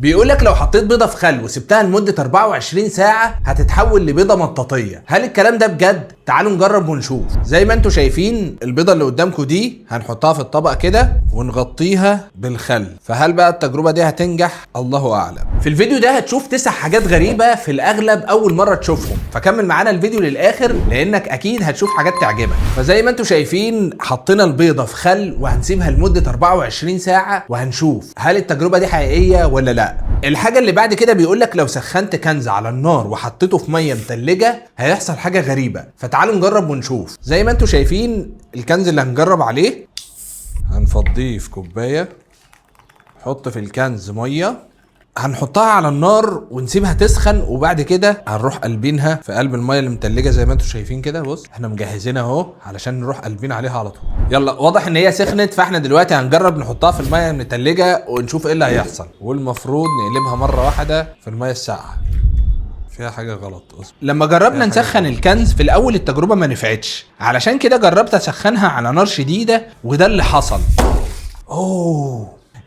بيقولك لو حطيت بيضه في خل وسبتها لمده 24 ساعه هتتحول لبيضه مطاطيه. هل الكلام ده بجد؟ تعالوا نجرب ونشوف. زي ما انتم شايفين البيضه اللي قدامكم دي هنحطها في الطبق كده ونغطيها بالخل. فهل بقى التجربه دي هتنجح؟ الله اعلم. في الفيديو ده هتشوف 9 حاجات غريبه في الاغلب اول مره تشوفهم، فكمل معانا الفيديو للاخر لانك اكيد هتشوف حاجات تعجبك. فزي ما انتم شايفين حطينا البيضه في خل وهنسيبها لمده 24 ساعه وهنشوف هل التجربه دي حقيقيه ولا لا. الحاجه اللي بعد كده بيقولك لو سخنت كنز على النار وحطيته في ميه متلجه هيحصل حاجه غريبه. فتعالوا نجرب ونشوف. زي ما انتم شايفين الكنز اللي هنجرب عليه هنفضيه في كوبايه، نحط في الكنز ميه، هنحطها على النار ونسيبها تسخن، وبعد كده هنروح قلبينها في قلب الميه اللي متلجه زي ما انتم شايفين كده. بص احنا مجهزينها اهو علشان نروح قلبين عليها على طول. يلا واضح ان هي سخنت، فاحنا دلوقتي هنجرب نحطها في الميه المتلجه ونشوف ايه اللي هيحصل. والمفروض نقلبها مره واحده في الميه الساقعه. فيها حاجه غلط اصلا. لما جربنا نسخن الكنز في الاول التجربه ما نفعتش، علشان كده جربت اسخنها على نار شديده وده اللي حصل.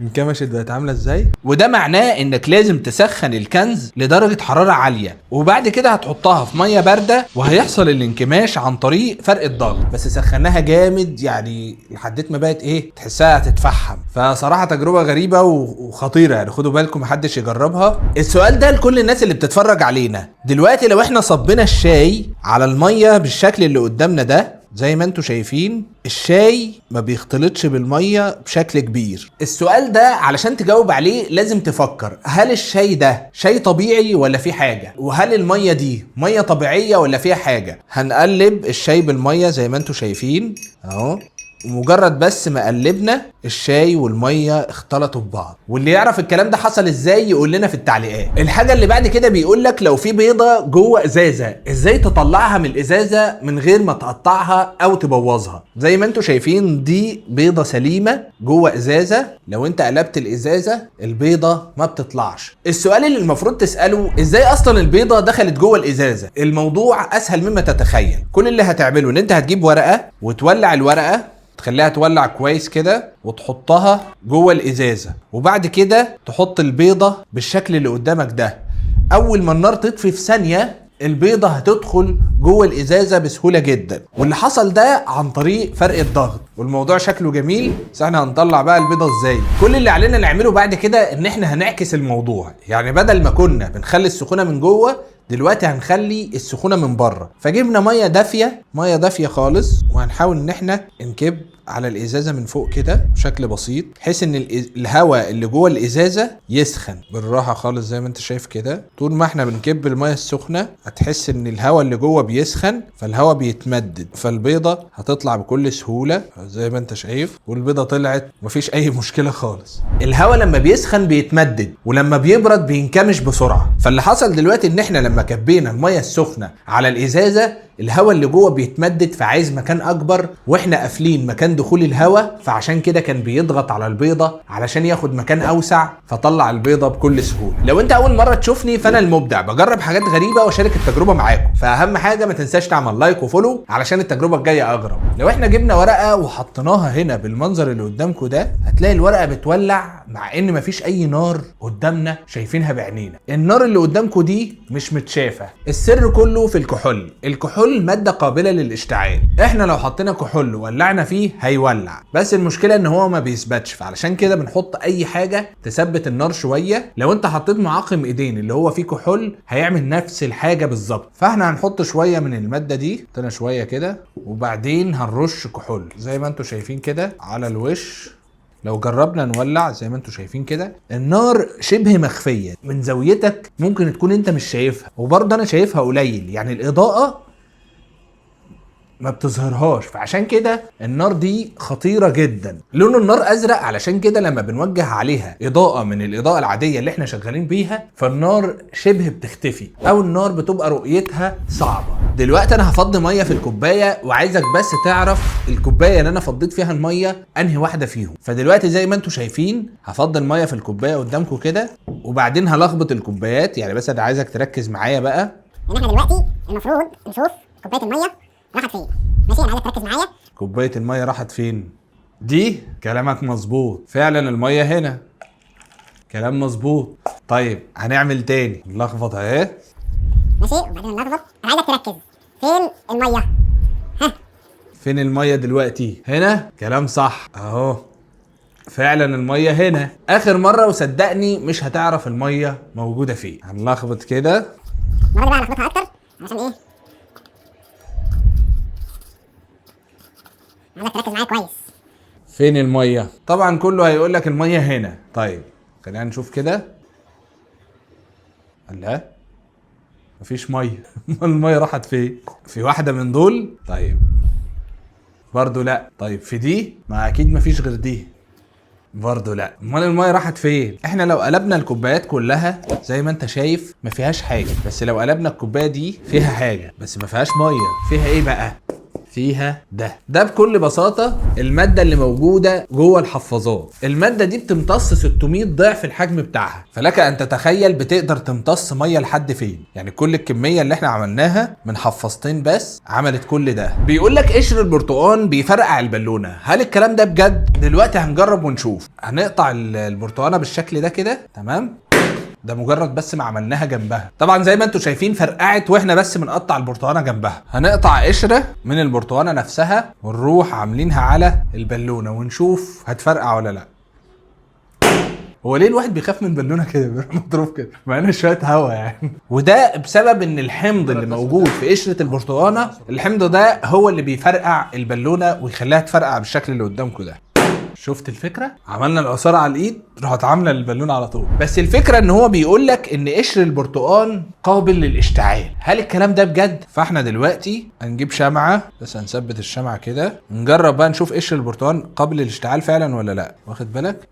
انكمشت بقت عامله ازاي؟ وده معناه انك لازم تسخن الكنز لدرجه حراره عاليه، وبعد كده هتحطها في ميه بارده وهيحصل الانكماش عن طريق فرق الضغط. بس سخناها جامد يعني لحد ما بقت ايه، تحسها هتتفحم. فصراحه تجربه غريبه وخطيره، يعني خدوا بالكم محدش يجربها. السؤال ده لكل الناس اللي بتتفرج علينا دلوقتي، لو احنا صبينا الشاي على الميه بالشكل اللي قدامنا ده زي ما انتم شايفين الشاي ما بيختلطش بالميه بشكل كبير. السؤال ده علشان تجاوب عليه لازم تفكر، هل الشاي ده شاي طبيعي ولا فيه حاجه؟ وهل الميه دي ميه طبيعيه ولا فيها حاجه؟ هنقلب الشاي بالميه زي ما انتم شايفين اهو، ومجرد بس ما قلبنا الشاي والميه اختلطوا ببعض. واللي يعرف الكلام ده حصل ازاي يقول لنا في التعليقات. الحاجه اللي بعد كده بيقول لك لو في بيضه جوه ازازه ازاي تطلعها من الازازه من غير ما تقطعها او تبوظها. زي ما انتم شايفين دي بيضه سليمه جوه ازازه، لو انت قلبت الازازه البيضه ما بتطلعش. السؤال اللي المفروض تساله ازاي اصلا البيضه دخلت جوه الازازه؟ الموضوع اسهل مما تتخيل. كل اللي هتعمله ان انت هتجيب ورقه وتولع الورقه، تخليها تولع كويس كده وتحطها جوه الازازه، وبعد كده تحط البيضه بالشكل اللي قدامك ده. اول ما النار تطفي في ثانيه البيضه هتدخل جوه الازازه بسهوله جدا، واللي حصل ده عن طريق فرق الضغط. والموضوع شكله جميل، بس احنا هنطلع بقى البيضه ازاي. كل اللي علينا نعمله بعد كده ان احنا هنعكس الموضوع، يعني بدل ما كنا بنخلي السخونه من جوه دلوقتي هنخلي السخونه من بره. فجبنا ميه دافيه خالص، وهنحاول ان احنا نكب على الازازه من فوق كده بشكل بسيط بحيث ان الهواء اللي جوه الازازه يسخن بالراحه خالص. زي ما انت شايف كده طول ما احنا بنكب الميه السخنه هتحس ان الهواء اللي جوه بيسخن، فالهواء بيتمدد، فالبيضه هتطلع بكل سهوله زي ما انت شايف. والبيضه طلعت مفيش اي مشكله خالص. الهواء لما بيسخن بيتمدد، ولما بيبرد بينكمش بسرعه. فاللي حصل دلوقتي ان احنا لما كبينا الميه السخنه على الازازه الهواء اللي جوه بيتمدد، فعايز مكان اكبر، واحنا قافلين مكان دخول الهواء، فعشان كده كان بيضغط على البيضه علشان ياخد مكان اوسع، فطلع البيضه بكل سهوله. لو انت اول مره تشوفني فانا المبدع، بجرب حاجات غريبه واشارك التجربه معاكم، فاهم حاجه ما تنساش تعمل لايك وفولو علشان التجربه الجايه اغرب. لو احنا جبنا ورقه وحطيناها هنا بالمنظر اللي قدامكم ده هتلاقي الورقه بتولع مع ان مفيش اي نار قدامنا شايفينها بعينينا. النار اللي قدامكم دي مش متشافه. السر كله في الكحول. الكحول مادة قابلة للاشتعال، احنا لو حطينا كحول وولعنا فيه هيولع، بس المشكلة ان هو ما بيثبتش، فعلشان كده بنحط اي حاجة تثبت النار شوية. لو انت حطيت معقم ايدين اللي هو فيه كحول هيعمل نفس الحاجة بالظبط. فاحنا هنحط شوية من المادة دي، حطينا شوية كده، وبعدين هنرش كحول زي ما انتوا شايفين كده على الوش. لو جربنا نولع زي ما انتوا شايفين كده النار شبه مخفية من زاويتك، ممكن تكون انت مش شايفها، وبرضه انا شايفها قليل، يعني الاضاءة ما بتظهرهاش. فعشان كده النار دي خطيرة جدا. لون النار ازرق علشان كده لما بنوجه عليها اضاءة من الاضاءة العادية اللي احنا شغالين بيها فالنار شبه بتختفي، او النار بتبقى رؤيتها صعبة. دلوقتي انا هفضي مية في الكوباية، وعايزك بس تعرف الكوباية اللي انا فضيت فيها المية انهي واحدة فيهم. فدلوقتي زي ما انتوا شايفين هفضي المية في الكوباية قدامكم كده، وبعدين هلخبط الكوبايات. يعني بس انا عايزك تركز معايا بقى ان احنا دلوقتي المفروض نشوف كوبايه الميه راحت فين. ماشي، انا عايزك تركز معايا. كوبايه الميه راحت فين؟ دي كلامك مظبوط، فعلا الميه هنا. كلام مظبوط. طيب هنعمل تاني، نلخبط اهي. ماشي، وبعدين نلخبط. انا عايزك تركز. فين الميه؟ ها، فين الميه دلوقتي؟ هنا. كلام صح اهو، فعلا الميه هنا. اخر مره وصدقني مش هتعرف الميه موجوده فين. هنلخبط كده. المره دي بقى نلخبطها اكتر عشان ايه؟ عايزك تركز معايا كويس. فين الميه؟ طبعا كله هيقول لك الميه هنا. طيب خلينا نشوف كده. لا مفيش ميه. الميه راحت فين؟ في واحده من دول؟ طيب برضو لا. طيب في دي؟ ما اكيد مفيش غير دي. برضو لا. امال الميه راحت فين؟ احنا لو قلبنا الكوبايات كلها زي ما انت شايف ما فيهاش حاجه، بس لو قلبنا الكوبايه دي فيها حاجه بس ما فيهاش ميه. فيها ايه بقى؟ فيها ده بكل بساطة المادة اللي موجودة جوه الحفاظات. المادة دي بتمتص 600 ضعف الحجم بتاعها، فلك ان تتخيل بتقدر تمتص مية لحد فين. يعني كل الكمية اللي احنا عملناها من حفاظتين بس عملت كل ده. بيقول لك قشر البرتقال بيفرقع البالونة، هل الكلام ده بجد؟ دلوقتي هنجرب ونشوف. هنقطع البرتقانة بالشكل ده كده، تمام؟ ده مجرد بس ما عملناها جنبها. طبعا زي ما انتم شايفين فرقعت واحنا بس بنقطع البرتقانه جنبها. هنقطع قشره من البرتقانه نفسها ونروح عاملينها على البالونه ونشوف هتفرقع ولا لا. هو ليه الواحد بيخاف من بالونه كده بيروح مضروب كده مع ان شويه هوا يعني؟ وده بسبب ان الحمض اللي موجود في قشره البرتقانه، الحمض ده هو اللي بيفرقع البالونه ويخليها تفرقع بالشكل اللي قدامكم ده. شفت الفكره؟ عملنا العصاره على الايد راحت عامله البالونه على طول. بس الفكره ان هو بيقول لك ان قشر البرتقال قابل للاشتعال، هل الكلام ده بجد؟ فاحنا دلوقتي هنجيب شمعه، بس هنثبت الشمعه كده، نجرب بقى نشوف قشر البرتقال قابل للاشتعال فعلا ولا لا. واخد بالك؟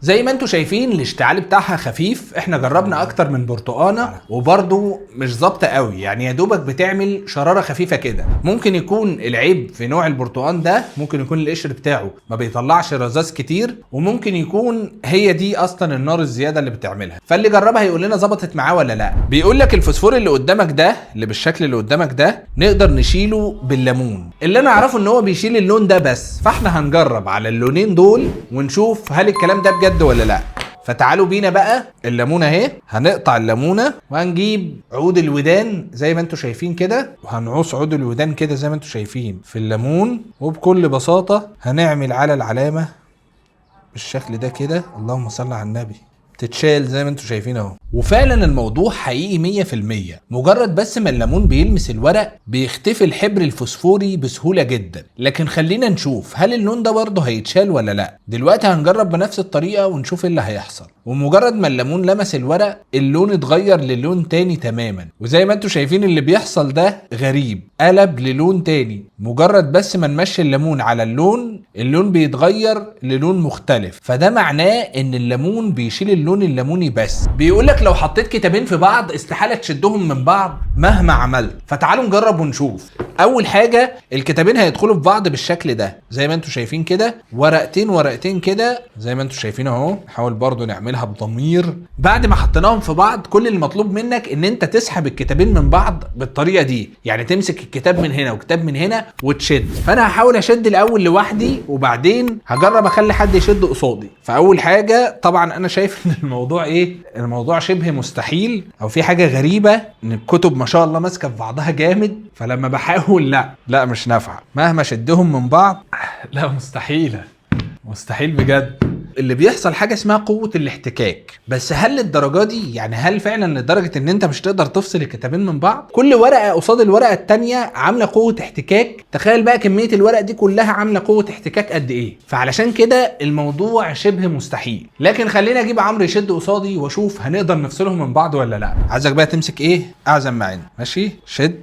زي ما انتوا شايفين الاشتعال بتاعها خفيف. احنا جربنا اكتر من برتقانه وبرضو مش ظابطه قوي، يعني يا دوبك بتعمل شراره خفيفه كده. ممكن يكون العيب في نوع البرتقان ده، ممكن يكون القشر بتاعه ما بيطلعش رذاذ كتير، وممكن يكون هي دي اصلا النار الزياده اللي بتعملها. فاللي جربها هيقول لنا ظبطت معاه ولا لا. بيقول لك الفوسفور اللي قدامك ده، اللي بالشكل اللي قدامك ده، نقدر نشيله بالليمون. اللي انا اعرفه ان هو بيشيل اللون ده بس، فاحنا هنجرب على اللونين دول ونشوف هل الكلام ده بجد ولا لا. فتعالوا بينا بقى. الليمونه اهي، هنقطع الليمونه وهنجيب عود الودان زي ما انتم شايفين كده، وهنعوص عود الودان كده زي ما انتم شايفين في الليمون، وبكل بساطه هنعمل على العلامه بالشكل ده كده. اللهم صل على النبي. تتشال زي ما انتم شايفين اهو. وفعلا الموضوع حقيقي 100%. مجرد بس ما الليمون بيلمس الورق بيختفي الحبر الفوسفوري بسهولة جدا. لكن خلينا نشوف هل اللون ده برضه هيتشال ولا لا. دلوقتي هنجرب بنفس الطريقة ونشوف ايه اللي هيحصل. ومجرد ما الليمون لمس الورق اللون اتغير للون تاني تماما، وزي ما انتم شايفين اللي بيحصل ده غريب، قلب للون تاني. مجرد بس ما نمشي الليمون على اللون بيتغير للون مختلف. فده معناه ان الليمون بيشيل اللون الليموني بس. بيقولك لو حطيت كتابين في بعض استحالة تشدهم من بعض مهما عملت. فتعالوا نجرب ونشوف. اول حاجة الكتابين هيدخلوا في بعض بالشكل ده زي ما انتم شايفين كده، ورقتين كده زي ما انتم شايفين اهو. نحاول برضو نعملها بضمير. بعد ما حطيناهم في بعض كل المطلوب منك ان انت تسحب الكتابين من بعض بالطريقة دي، يعني تمسك الكتاب من هنا وكتاب من هنا وتشد. فانا هحاول اشد الاول لوحدي وبعدين هجرب اخلي حد يشد قصادي. فاول حاجة طبعا انا شايف ان الموضوع شبه مستحيل او في حاجة غريبة، ان الكتب ما شاء الله ماسكة في بعضها جامد. فلما بحاول لا مش نافعة مهما شدهم من بعض. لا مستحيل بجد. اللي بيحصل حاجة اسمها قوة الاحتكاك، بس هل للدرجة دي؟ يعني هل فعلا لدرجة ان انت مش تقدر تفصل الكتابين من بعض؟ كل ورقة قصاد الورقة التانية عاملة قوة احتكاك. تخيل بقى كمية الورق دي كلها عاملة قوة احتكاك قد ايه. فعلشان كده الموضوع شبه مستحيل. لكن خلينا اجيب عمرو يشد قصادي واشوف هنقدر نفصلهم من بعض ولا لا. عايزك بقى تمسك ايه اعزم معانا، ماشي؟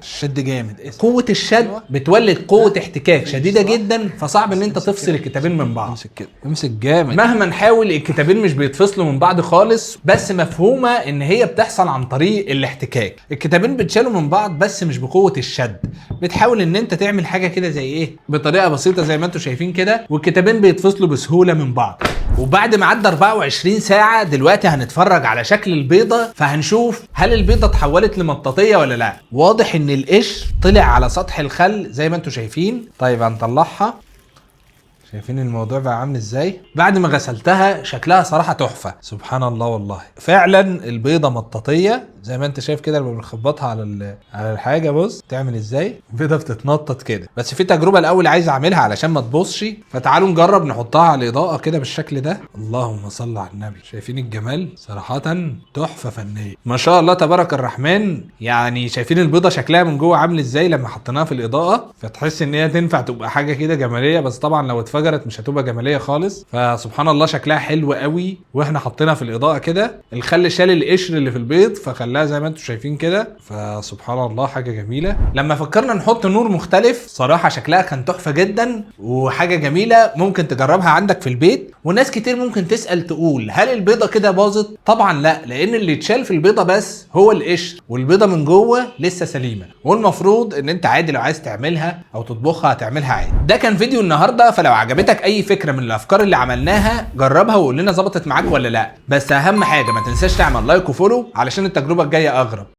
شد جامد. قوة الشد بتولد قوة احتكاك شديدة جدا، فصعب ان انت تفصل الكتابين من بعض. امسك كده، امسك جامد. مهما نحاول الكتابين مش بيتفصلوا من بعض خالص، بس مفهومة ان هي بتحصل عن طريق الاحتكاك. الكتابين بتشالوا من بعض بس مش بقوة الشد. بتحاول ان انت تعمل حاجة كده زي ايه، بطريقة بسيطة زي ما انتم شايفين كده، والكتابين بيتفصلوا بسهولة من بعض. وبعد ما عدى 24 ساعة دلوقتي هنتفرج على شكل البيضة، فهنشوف هل البيضة اتحولت لمطاطية ولا لا. واضح ان القشر طلع على سطح الخل زي ما انتم شايفين. طيب هنطلعها. شايفين الموضوع بقى عامل ازاي؟ بعد ما غسلتها شكلها صراحه تحفه، سبحان الله والله. فعلا البيضه مطاطيه زي ما انت شايف كده لما بنخبطها على الحاجه. بص تعمل ازاي؟ البيضه بتتنطط كده. بس في تجربه الاول عايز اعملها علشان ما تبصش، فتعالوا نجرب نحطها على الاضاءه كده بالشكل ده. اللهم صل على النبي. شايفين الجمال؟ صراحه تحفه فنيه ما شاء الله تبارك الرحمن. يعني شايفين البيضه شكلها من جوه عامل ازاي لما حطيناها في الاضاءه، فتحس ان هي تنفع تبقى حاجه كده جماليه، بس طبعا لو اتفجرت مش هتبقى جماليه خالص. فسبحان الله شكلها حلو قوي واحنا حطيناها في الاضاءه كده. الخل شال القشر اللي في البيض فخلاها زي ما انتم شايفين كده، فسبحان الله حاجه جميله. لما فكرنا نحط نور مختلف صراحه شكلها كان تحفه جدا وحاجه جميله، ممكن تجربها عندك في البيت. وناس كتير ممكن تسال تقول هل البيضه كده باظت؟ طبعا لا، لان اللي اتشال في البيضه بس هو القشر، والبيضه من جوه لسه سليمه، والمفروض ان انت عادي لو عايز تعملها او تطبخها هتعملها عادي. ده كان فيديو النهارده، فلو عجبتك اي فكره من الافكار اللي عملناها جربها وقول لنا ظبطت معاك ولا لا. بس اهم حاجه ما تنساش تعمل لايك وفولو علشان التجربه الجايه اغرب.